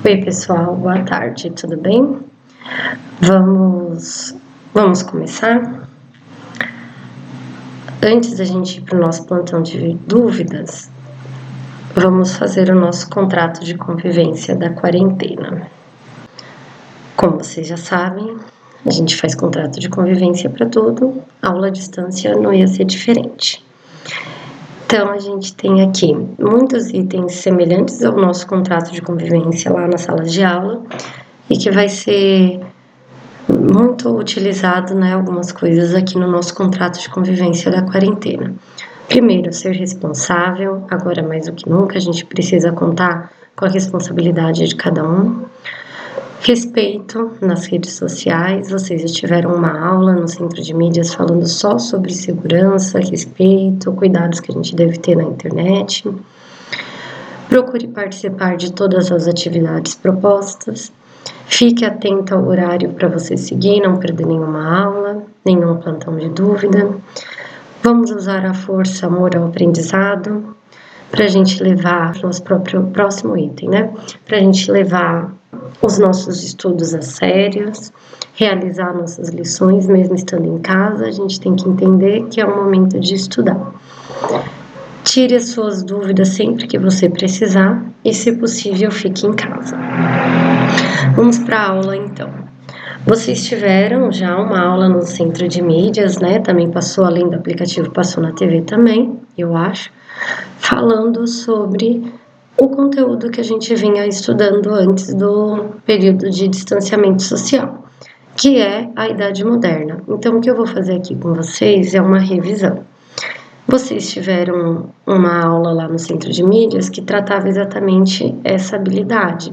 Oi pessoal, boa tarde, tudo bem? Vamos começar? Antes da gente ir para o nosso plantão de dúvidas, vamos fazer o nosso contrato de convivência da quarentena. Como vocês já sabem, a gente faz contrato de convivência para tudo, aula à distância não ia ser diferente. Então, a gente tem aqui muitos itens semelhantes ao nosso contrato de convivência lá na sala de aula e que vai ser muito utilizado, né, algumas coisas aqui no nosso contrato de convivência da quarentena. Primeiro, ser responsável, agora mais do que nunca a gente precisa contar com a responsabilidade de cada um. Respeito nas redes sociais, vocês já tiveram uma aula no Centro de Mídias falando só sobre segurança, respeito, cuidados que a gente deve ter na internet. Procure participar de todas as atividades propostas. Fique atento ao horário para você seguir, não perder nenhuma aula, nenhum plantão de dúvida. Vamos usar a força, amor ao aprendizado, para a gente levar nosso próximo item, né? Para a gente levar os nossos estudos a sérios, realizar nossas lições, mesmo estando em casa, a gente tem que entender que é o momento de estudar. Tire as suas dúvidas sempre que você precisar e, se possível, fique em casa. Vamos para a aula, então. Vocês tiveram já uma aula no Centro de Mídias, né? Também passou, além do aplicativo, passou na TV também, eu acho, falando sobre o conteúdo que a gente vinha estudando antes do período de distanciamento social, que é a Idade Moderna. Então, o que eu vou fazer aqui com vocês é uma revisão. Vocês tiveram uma aula lá no Centro de Mídias que tratava exatamente essa habilidade.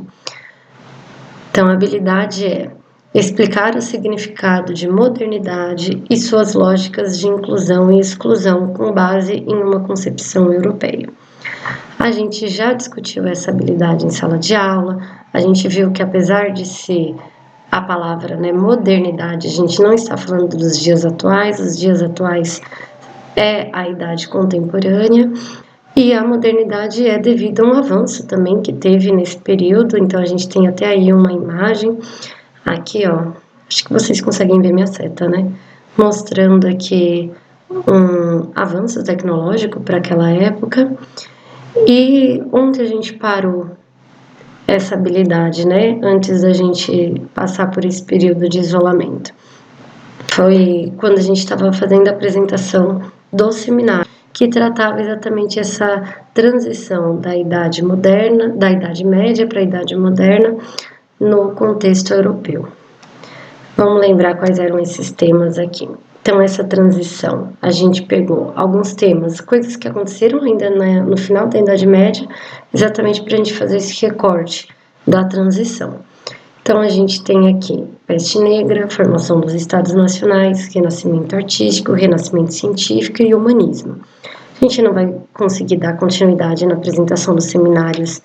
Então, a habilidade é explicar o significado de modernidade e suas lógicas de inclusão e exclusão com base em uma concepção europeia. A gente já discutiu essa habilidade em sala de aula, a gente viu que, apesar de ser a palavra, né, modernidade, a gente não está falando dos dias atuais, os dias atuais é a idade contemporânea, e a modernidade é devido a um avanço também que teve nesse período. Então a gente tem até aí uma imagem, aqui ó, acho que vocês conseguem ver minha seta, né? Mostrando aqui um avanço tecnológico para aquela época. E onde a gente parou essa habilidade, né? Antes da gente passar por esse período de isolamento. Foi quando a gente estava fazendo a apresentação do seminário, que tratava exatamente essa transição da idade moderna, da idade média para a idade moderna no contexto europeu. Vamos lembrar quais eram esses temas aqui. Então, essa transição, a gente pegou alguns temas, coisas que aconteceram ainda no final da Idade Média, exatamente para a gente fazer esse recorte da transição. Então, a gente tem aqui peste negra, formação dos Estados Nacionais, renascimento artístico, renascimento científico e humanismo. A gente não vai conseguir dar continuidade na apresentação dos seminários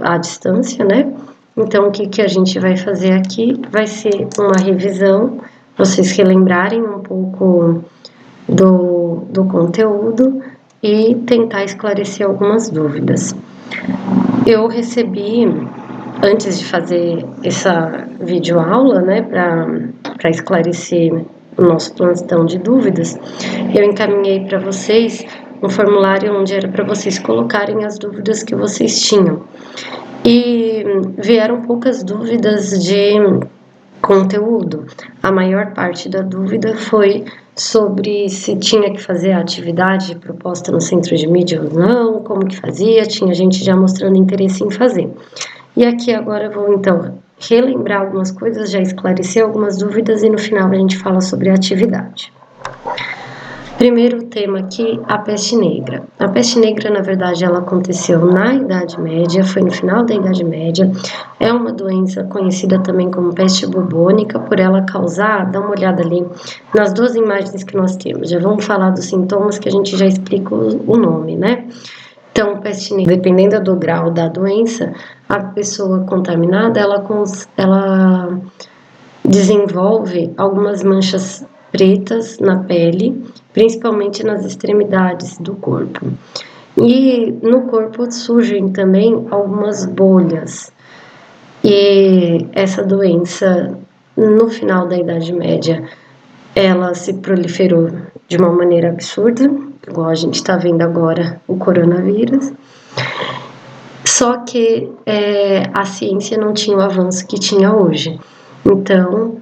à distância, né? Então, o que a gente vai fazer aqui vai ser uma revisão, vocês relembrarem um pouco do conteúdo e tentar esclarecer algumas dúvidas. Eu recebi, antes de fazer essa videoaula, né, para esclarecer o nosso plantão de dúvidas, eu encaminhei para vocês um formulário onde era para vocês colocarem as dúvidas que vocês tinham. E vieram poucas dúvidas de conteúdo. A maior parte da dúvida foi sobre se tinha que fazer a atividade proposta no Centro de Mídia ou não, como que fazia, tinha gente já mostrando interesse em fazer. E aqui agora eu vou então relembrar algumas coisas, já esclarecer algumas dúvidas e no final a gente fala sobre a atividade. Primeiro tema aqui, a peste negra. A peste negra, na verdade, ela aconteceu na Idade Média, foi no final da Idade Média. É uma doença conhecida também como peste bubônica, por ela causar, dá uma olhada ali nas duas imagens que nós temos. Já vamos falar dos sintomas que a gente já explica o nome, né? Então, peste negra, dependendo do grau da doença, a pessoa contaminada, ela desenvolve algumas manchas pretas na pele, principalmente nas extremidades do corpo. E no corpo surgem também algumas bolhas. E essa doença, no final da Idade Média, ela se proliferou de uma maneira absurda, igual a gente está vendo agora o coronavírus. Só que a ciência não tinha o avanço que tinha hoje. Então,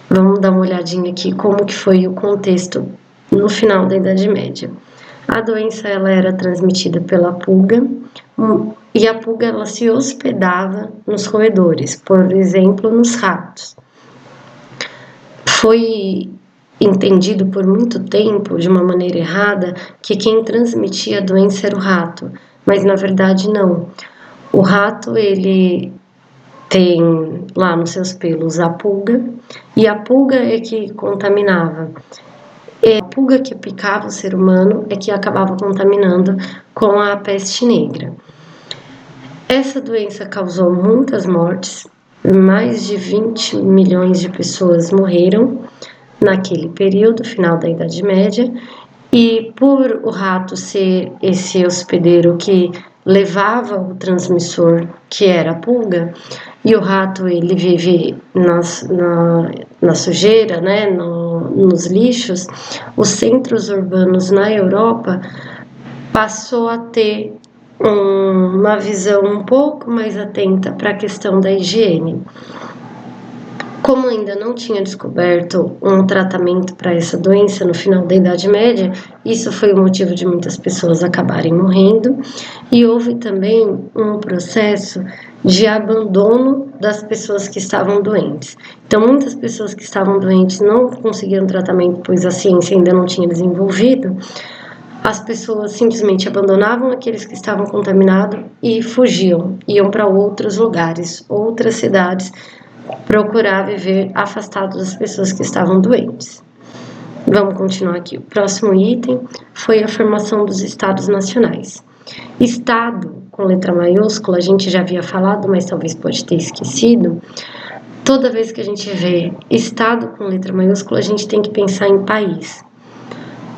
vamos dar uma olhadinha aqui como que foi o contexto no final da Idade Média. A doença ela era transmitida pela pulga, e a pulga ela se hospedava nos roedores, por exemplo, nos ratos. Foi entendido por muito tempo, de uma maneira errada, que quem transmitia a doença era o rato, mas na verdade não. O rato, ele tem lá nos seus pelos a pulga, e a pulga é que contaminava. E a pulga que picava o ser humano é que acabava contaminando com a peste negra. Essa doença causou muitas mortes, mais de 20 milhões de pessoas morreram naquele período, final da Idade Média, e por o rato ser esse hospedeiro que levava o transmissor, que era a pulga, e o rato ele vive na sujeira, né, nos lixos, os centros urbanos na Europa passou a ter uma visão um pouco mais atenta para a questão da higiene. Como ainda não tinha descoberto um tratamento para essa doença no final da Idade Média, isso foi o motivo de muitas pessoas acabarem morrendo, e houve também um processo de abandono das pessoas que estavam doentes. Então, muitas pessoas que estavam doentes não conseguiam tratamento, pois a ciência ainda não tinha desenvolvido. As pessoas simplesmente abandonavam aqueles que estavam contaminados e fugiam, iam para outros lugares, outras cidades, procurar viver afastado das pessoas que estavam doentes. Vamos continuar aqui. O próximo item foi a formação dos estados nacionais. Estado, com letra maiúscula, a gente já havia falado, mas talvez pode ter esquecido. Toda vez que a gente vê estado com letra maiúscula, a gente tem que pensar em país.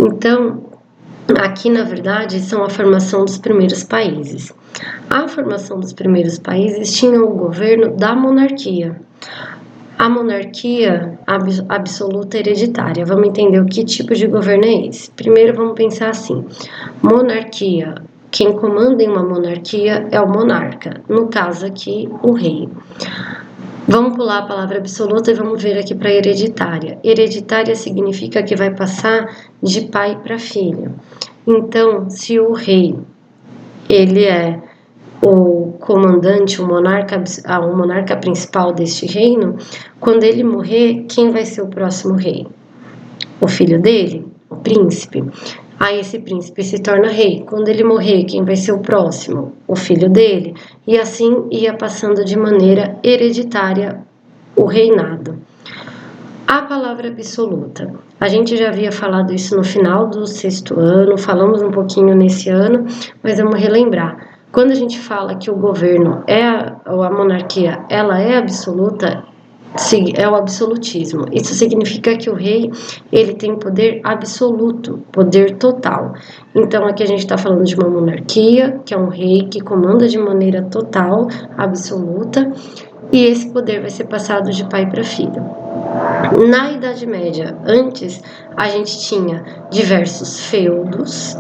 Então, aqui, na verdade, são a formação dos primeiros países. A formação dos primeiros países tinha o governo da monarquia. A monarquia absoluta hereditária. Vamos entender o que tipo de governo é esse. Primeiro, vamos pensar assim. Monarquia. Quem comanda em uma monarquia é o monarca. No caso aqui, o rei. Vamos pular a palavra absoluta e vamos ver aqui para hereditária. Hereditária significa que vai passar de pai para filho. Então, se o rei, ele é o comandante, o monarca principal deste reino, quando ele morrer, quem vai ser o próximo rei? O filho dele, o príncipe. Aí esse príncipe se torna rei. Quando ele morrer, quem vai ser o próximo? O filho dele. E assim ia passando de maneira hereditária o reinado. A palavra absoluta. A gente já havia falado isso no final do 6º ano, falamos um pouquinho nesse ano, mas vamos relembrar. Quando a gente fala que o governo ou a monarquia, ela é absoluta, é o absolutismo. Isso significa que o rei, ele tem poder absoluto, poder total. Então, aqui a gente está falando de uma monarquia, que é um rei que comanda de maneira total, absoluta, e esse poder vai ser passado de pai para filho. Na Idade Média, antes, a gente tinha diversos feudos,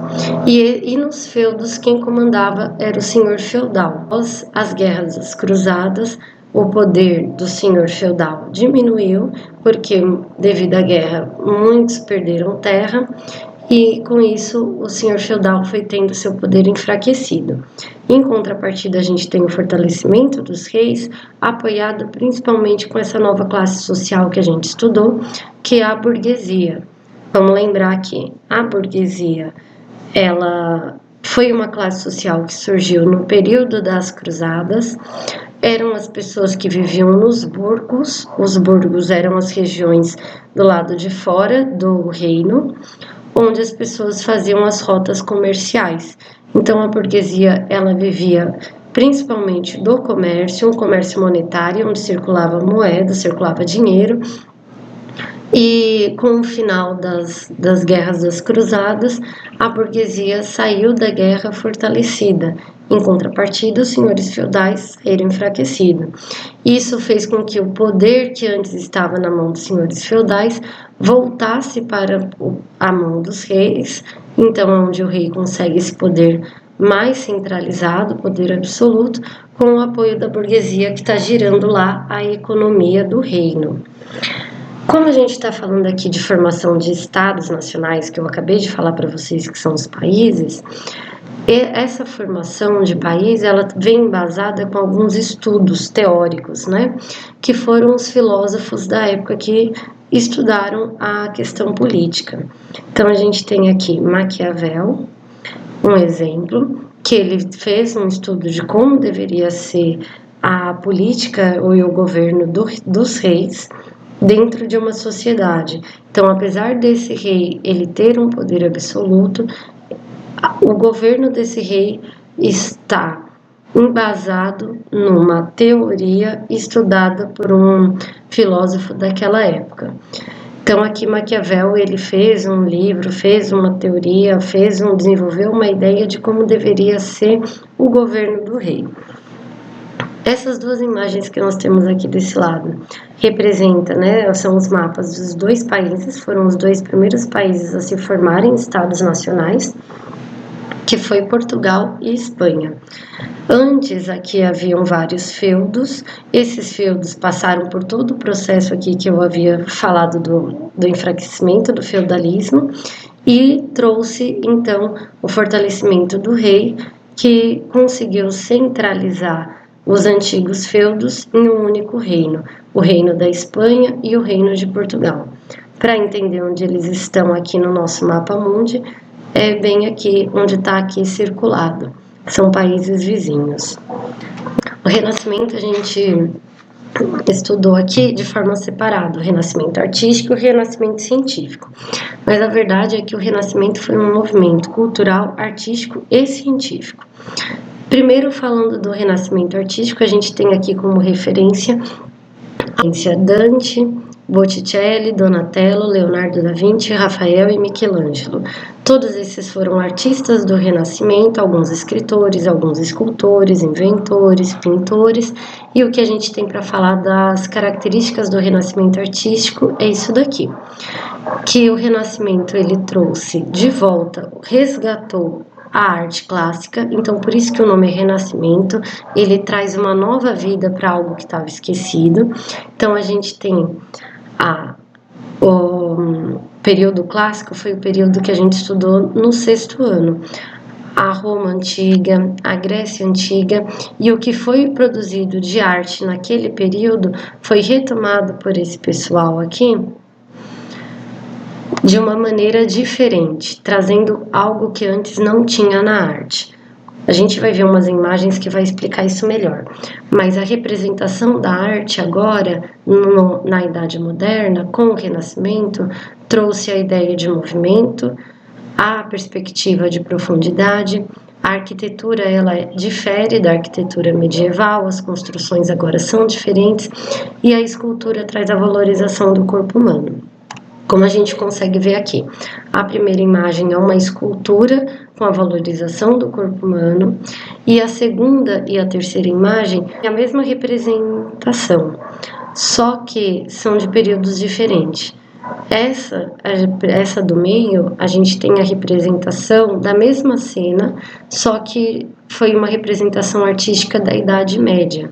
e nos feudos quem comandava era o senhor feudal. Após as guerras das cruzadas, o poder do senhor feudal diminuiu, porque devido à guerra muitos perderam terra, e com isso o senhor feudal foi tendo seu poder enfraquecido. Em contrapartida, a gente tem o fortalecimento dos reis, apoiado principalmente com essa nova classe social que a gente estudou, que é a burguesia. Vamos lembrar que a burguesia, ela foi uma classe social que surgiu no período das cruzadas. Eram as pessoas que viviam nos burgos. Os burgos eram as regiões do lado de fora do reino, onde as pessoas faziam as rotas comerciais. Então a burguesia, ela vivia principalmente do comércio, um comércio monetário, onde circulava moeda, circulava dinheiro. E com o final das guerras das cruzadas, a burguesia saiu da guerra fortalecida Em contrapartida, os senhores feudais saíram enfraquecidos. Isso fez com que o poder que antes estava na mão dos senhores feudais voltasse para a mão dos reis, então onde o rei consegue esse poder mais centralizado, poder absoluto, com o apoio da burguesia que está girando lá a economia do reino. Como a gente está falando aqui de formação de estados nacionais, que eu acabei de falar para vocês que são os países, essa formação de país, ela vem embasada com alguns estudos teóricos, né? Que foram os filósofos da época que estudaram a questão política. Então, a gente tem aqui Maquiavel, um exemplo, que ele fez um estudo de como deveria ser a política e o governo dos reis dentro de uma sociedade. Então, apesar desse rei ele ter um poder absoluto, o governo desse rei está embasado numa teoria estudada por um filósofo daquela época. Então aqui Maquiavel ele fez um livro, fez uma teoria, desenvolveu uma ideia de como deveria ser o governo do rei. Essas duas imagens que nós temos aqui desse lado representa, né, são os mapas dos dois países, foram os dois primeiros países a se formarem estados nacionais, que foi Portugal e Espanha. Antes aqui haviam vários feudos, esses feudos passaram por todo o processo aqui que eu havia falado do enfraquecimento do feudalismo e trouxe então o fortalecimento do rei, que conseguiu centralizar os antigos feudos em um único reino, o reino da Espanha e o reino de Portugal. Para entender onde eles estão aqui no nosso mapa mundi, é bem aqui onde está aqui circulado, são países vizinhos. O Renascimento a gente estudou aqui de forma separada, o Renascimento artístico e o Renascimento científico, mas a verdade é que o Renascimento foi um movimento cultural, artístico e científico. Primeiro, falando do Renascimento artístico, a gente tem aqui como referência Dante, Botticelli, Donatello, Leonardo da Vinci, Rafael e Michelangelo. Todos esses foram artistas do Renascimento, alguns escritores, alguns escultores, inventores, pintores. E o que a gente tem para falar das características do Renascimento artístico é isso daqui, que o Renascimento ele trouxe de volta, resgatou a arte clássica, então por isso que o nome é Renascimento, ele traz uma nova vida para algo que estava esquecido. Então a gente tem o período clássico, foi o período que a gente estudou no 6º ano, a Roma antiga, a Grécia antiga, e o que foi produzido de arte naquele período foi retomado por esse pessoal aqui de uma maneira diferente, trazendo algo que antes não tinha na arte. A gente vai ver umas imagens que vai explicar isso melhor, mas a representação da arte agora, na Idade Moderna, com o Renascimento, trouxe a ideia de movimento, a perspectiva de profundidade. A arquitetura ela difere da arquitetura medieval, as construções agora são diferentes, e a escultura traz a valorização do corpo humano. Como a gente consegue ver aqui, a primeira imagem é uma escultura com a valorização do corpo humano, e a segunda e a terceira imagem é a mesma representação, só que são de períodos diferentes. Essa do meio, a gente tem a representação da mesma cena, só que foi uma representação artística da Idade Média.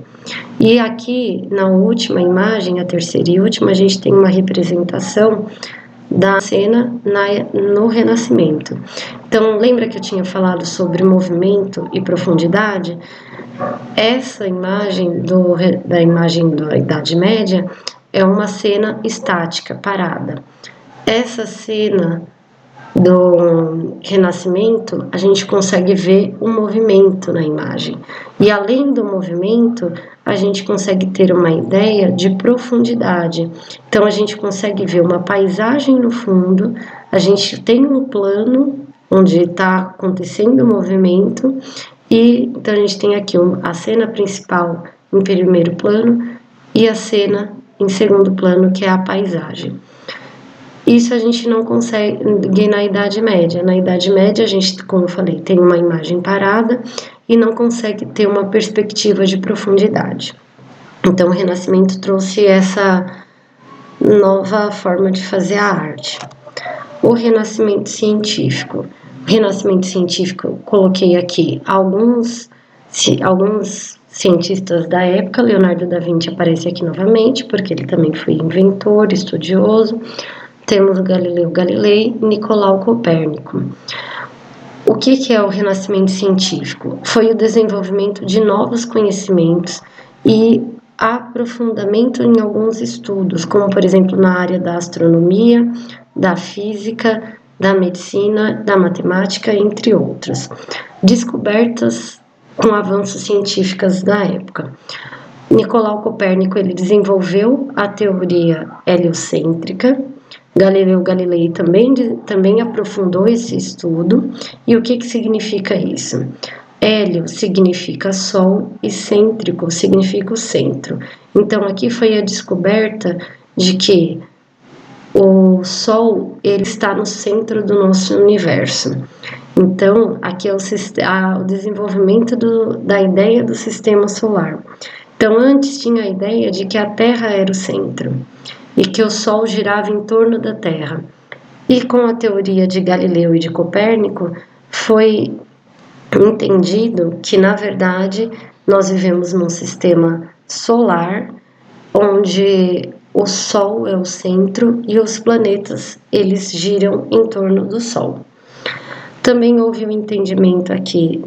E aqui, na última imagem, a terceira e última, a gente tem uma representação da cena no Renascimento. Então, lembra que eu tinha falado sobre movimento e profundidade? Essa imagem da imagem da Idade Média é uma cena estática, parada. Essa cena do Renascimento, a gente consegue ver um movimento na imagem. E além do movimento, a gente consegue ter uma ideia de profundidade. Então, a gente consegue ver uma paisagem no fundo, a gente tem um plano onde está acontecendo o movimento, e então a gente tem aqui a cena principal em primeiro plano e a cena em segundo plano, que é a paisagem. Isso a gente não consegue na Idade Média. Na Idade Média, a gente, como eu falei, tem uma imagem parada e não consegue ter uma perspectiva de profundidade. Então o Renascimento trouxe essa nova forma de fazer a arte. O Renascimento científico. O Renascimento científico, eu coloquei aqui alguns cientistas da época. Leonardo da Vinci aparece aqui novamente, porque ele também foi inventor, estudioso. Temos o Galileu Galilei e Nicolau Copérnico. O que é o Renascimento científico? Foi o desenvolvimento de novos conhecimentos e aprofundamento em alguns estudos, como por exemplo na área da astronomia, da física, da medicina, da matemática, entre outros. Descobertas com avanços científicos da época. Nicolau Copérnico ele desenvolveu a teoria heliocêntrica. Galileu Galilei também aprofundou esse estudo. E o que significa isso? Hélio significa sol e cêntrico significa o centro. Então aqui foi a descoberta de que o Sol ele está no centro do nosso universo. Então aqui é o desenvolvimento da ideia do sistema solar. Então antes tinha a ideia de que a Terra era o centro e que o Sol girava em torno da Terra. E com a teoria de Galileu e de Copérnico foi entendido que, na verdade, nós vivemos num sistema solar onde o Sol é o centro e os planetas, eles giram em torno do Sol. Também houve um entendimento aqui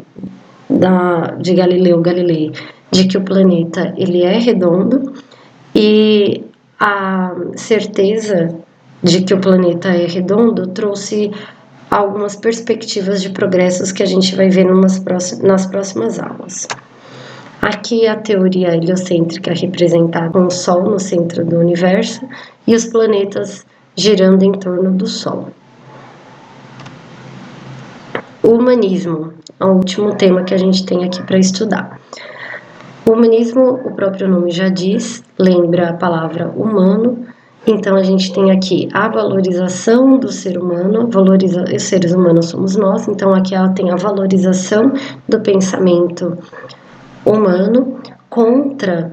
de Galileu Galilei de que o planeta ele é redondo e a certeza de que o planeta é redondo trouxe algumas perspectivas de progressos que a gente vai ver nas próximas aulas. Aqui a teoria heliocêntrica representada com o Sol no centro do universo e os planetas girando em torno do Sol. O humanismo é o último tema que a gente tem aqui para estudar. O humanismo, o próprio nome já diz, lembra a palavra humano. Então, a gente tem aqui a valorização do ser humano, os seres humanos somos nós, então aqui ela tem a valorização do pensamento humano contra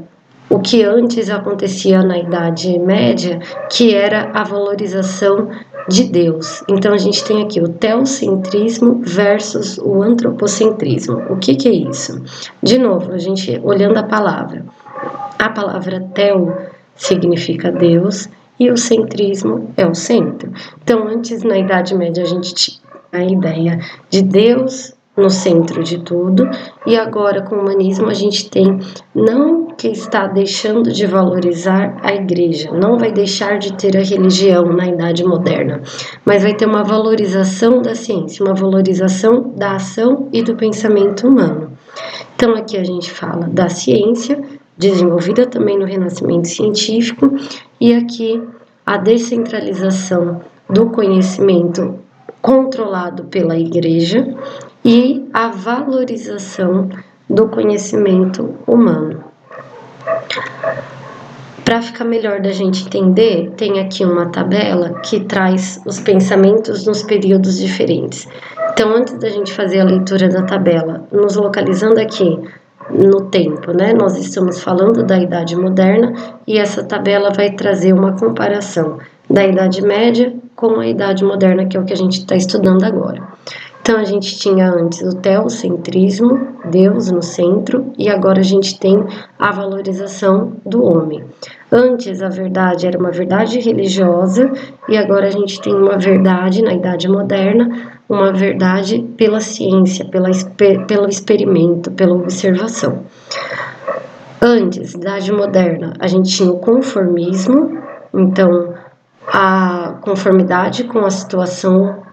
o que antes acontecia na Idade Média, que era a valorização de Deus. Então, a gente tem aqui o teocentrismo versus o antropocentrismo. O que é isso? De novo, a gente olhando a palavra teo significa Deus, e o centrismo é o centro. Então, antes, na Idade Média, a gente tinha a ideia de Deus no centro de tudo, e agora, com o humanismo, a gente tem não que está deixando de valorizar a igreja, não vai deixar de ter a religião na Idade Moderna, mas vai ter uma valorização da ciência, uma valorização da ação e do pensamento humano. Então, aqui a gente fala da ciência, desenvolvida também no Renascimento científico, e aqui a descentralização do conhecimento controlado pela igreja e a valorização do conhecimento humano. Para ficar melhor da gente entender, tem aqui uma tabela que traz os pensamentos nos períodos diferentes. Então, antes da gente fazer a leitura da tabela, nos localizando aqui no tempo, né? Nós estamos falando da Idade Moderna e essa tabela vai trazer uma comparação da Idade Média com a Idade Moderna, que é o que a gente está estudando agora. Então, a gente tinha antes o teocentrismo, Deus no centro, e agora a gente tem a valorização do homem. Antes, a verdade era uma verdade religiosa, e agora a gente tem uma verdade, na Idade Moderna, uma verdade pela ciência, pelo experimento, pela observação. Antes, Idade Moderna, a gente tinha o conformismo, então a conformidade com a situação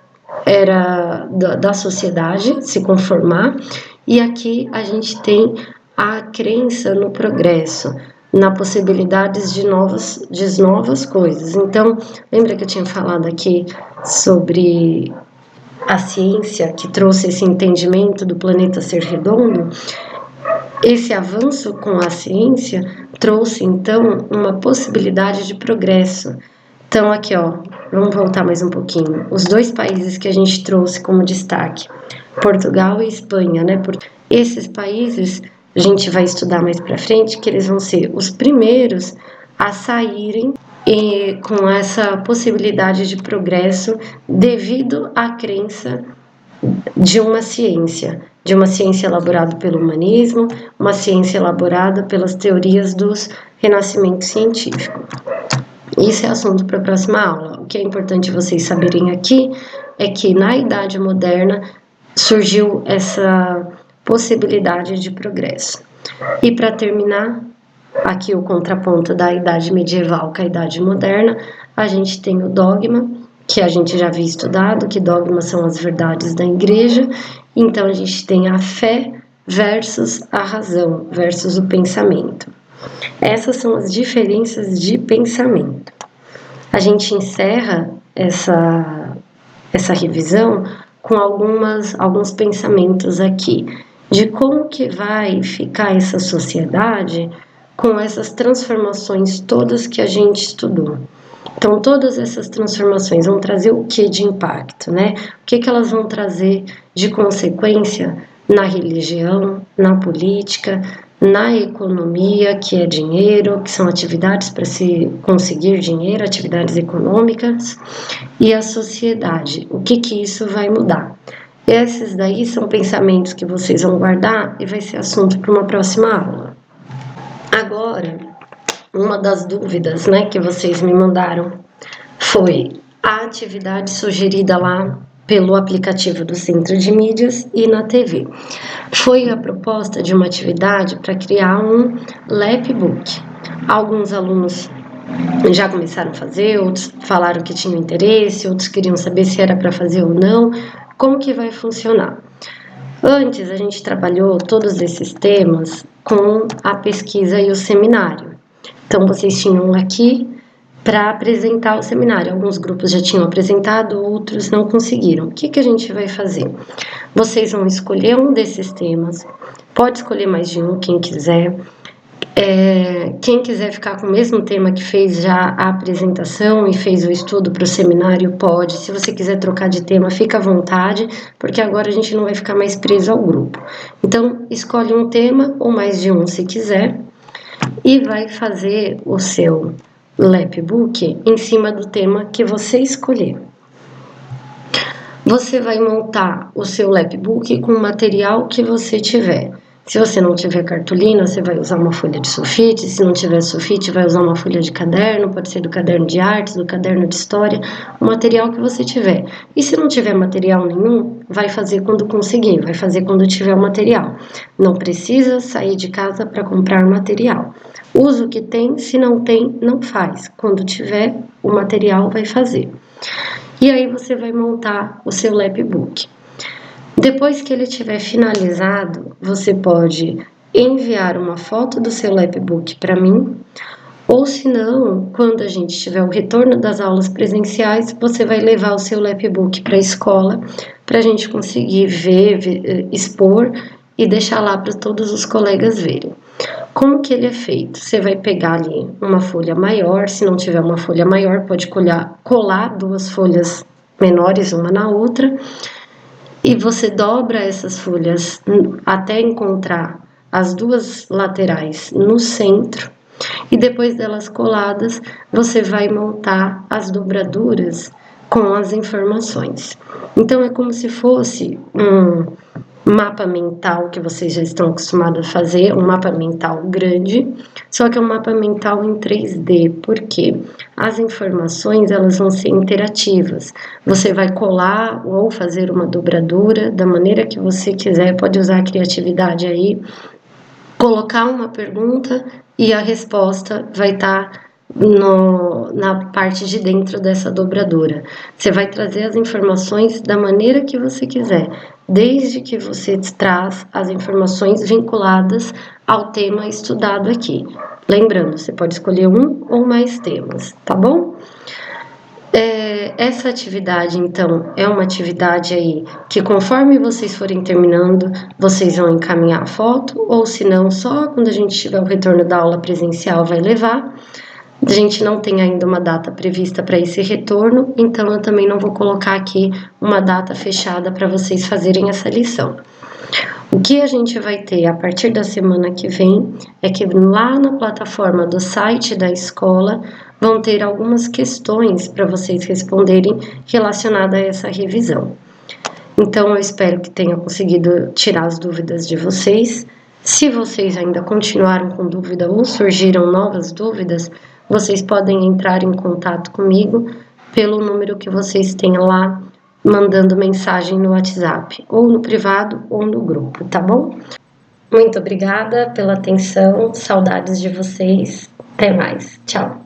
era da sociedade, se conformar, e aqui a gente tem a crença no progresso, na possibilidades de novas coisas. Então, lembra que eu tinha falado aqui sobre a ciência que trouxe esse entendimento do planeta ser redondo? Esse avanço com a ciência trouxe, então, uma possibilidade de progresso. Então, aqui, ó, vamos voltar mais um pouquinho. Os dois países que a gente trouxe como destaque, Portugal e Espanha, né? Esses países, a gente vai estudar mais para frente, que eles vão ser os primeiros a saírem com essa possibilidade de progresso devido à crença de uma ciência elaborada pelo humanismo, uma ciência elaborada pelas teorias dos renascimentos científicos. Isso é assunto para a próxima aula. O que é importante vocês saberem aqui é que na Idade Moderna surgiu essa possibilidade de progresso. E para terminar, aqui o contraponto da Idade Medieval com a Idade Moderna, a gente tem o dogma, que a gente já havia estudado, que dogmas são as verdades da igreja. Então a gente tem a fé versus a razão, versus o pensamento. Essas são as diferenças de pensamento. A gente encerra essa revisão com alguns pensamentos aqui de como que vai ficar essa sociedade com essas transformações todas que a gente estudou. Então, todas essas transformações vão trazer o que de impacto, né? O que elas vão trazer de consequência na religião, na política, na economia, que é dinheiro, que são atividades para se conseguir dinheiro, atividades econômicas, e a sociedade, o que isso vai mudar. Esses daí são pensamentos que vocês vão guardar e vai ser assunto para uma próxima aula. Agora, uma das dúvidas, né, que vocês me mandaram foi a atividade sugerida lá pelo aplicativo do Centro de Mídias e na TV. Foi a proposta de uma atividade para criar um lapbook. Alguns alunos já começaram a fazer, outros falaram que tinham interesse, outros queriam saber se era para fazer ou não. Como que vai funcionar? Antes a gente trabalhou todos esses temas com a pesquisa e o seminário. Então vocês tinham aqui para apresentar o seminário. Alguns grupos já tinham apresentado, outros não conseguiram. O que a gente vai fazer? Vocês vão escolher um desses temas, pode escolher mais de um, quem quiser. Quem quiser ficar com o mesmo tema que fez já a apresentação e fez o estudo para o seminário, pode. Se você quiser trocar de tema, fica à vontade, porque agora a gente não vai ficar mais preso ao grupo. Então, escolhe um tema, ou mais de um se quiser, e vai fazer o seu lapbook em cima do tema que você escolher. Você vai montar o seu lapbook com o material que você tiver. Se você não tiver cartolina, você vai usar uma folha de sulfite. Se não tiver sulfite, vai usar uma folha de caderno, pode ser do caderno de artes, do caderno de história, o material que você tiver. E se não tiver material nenhum, vai fazer quando conseguir, vai fazer quando tiver o material. Não precisa sair de casa para comprar material. Usa o que tem, se não tem, não faz. Quando tiver o material, vai fazer. E aí você vai montar o seu lapbook. Depois que ele estiver finalizado, você pode enviar uma foto do seu lapbook para mim, ou se não, quando a gente tiver o retorno das aulas presenciais, você vai levar o seu lapbook para a escola, para a gente conseguir ver, expor e deixar lá para todos os colegas verem. Como que ele é feito? Você vai pegar ali uma folha maior, se não tiver uma folha maior, pode colar duas folhas menores uma na outra, e você dobra essas folhas até encontrar as duas laterais no centro, e depois delas coladas, você vai montar as dobraduras com as informações. Então, é como se fosse um mapa mental que vocês já estão acostumados a fazer, um mapa mental grande, só que é um mapa mental em 3D, porque as informações elas vão ser interativas. Você vai colar ou fazer uma dobradura da maneira que você quiser, pode usar a criatividade aí, colocar uma pergunta e a resposta vai estar na parte de dentro dessa dobradura. Você vai trazer as informações da maneira que você quiser, desde que você traz as informações vinculadas ao tema estudado aqui. Lembrando, você pode escolher um ou mais temas, tá bom? Essa atividade, então, é uma atividade aí que conforme vocês forem terminando, vocês vão encaminhar a foto, ou se não, só quando a gente tiver o retorno da aula presencial vai levar. A gente não tem ainda uma data prevista para esse retorno, então eu também não vou colocar aqui uma data fechada para vocês fazerem essa lição. O que a gente vai ter a partir da semana que vem é que lá na plataforma do site da escola vão ter algumas questões para vocês responderem relacionadas a essa revisão. Então, eu espero que tenha conseguido tirar as dúvidas de vocês. Se vocês ainda continuaram com dúvida ou surgiram novas dúvidas, vocês podem entrar em contato comigo pelo número que vocês têm lá, mandando mensagem no WhatsApp, ou no privado ou no grupo, tá bom? Muito obrigada pela atenção, saudades de vocês, até mais, tchau!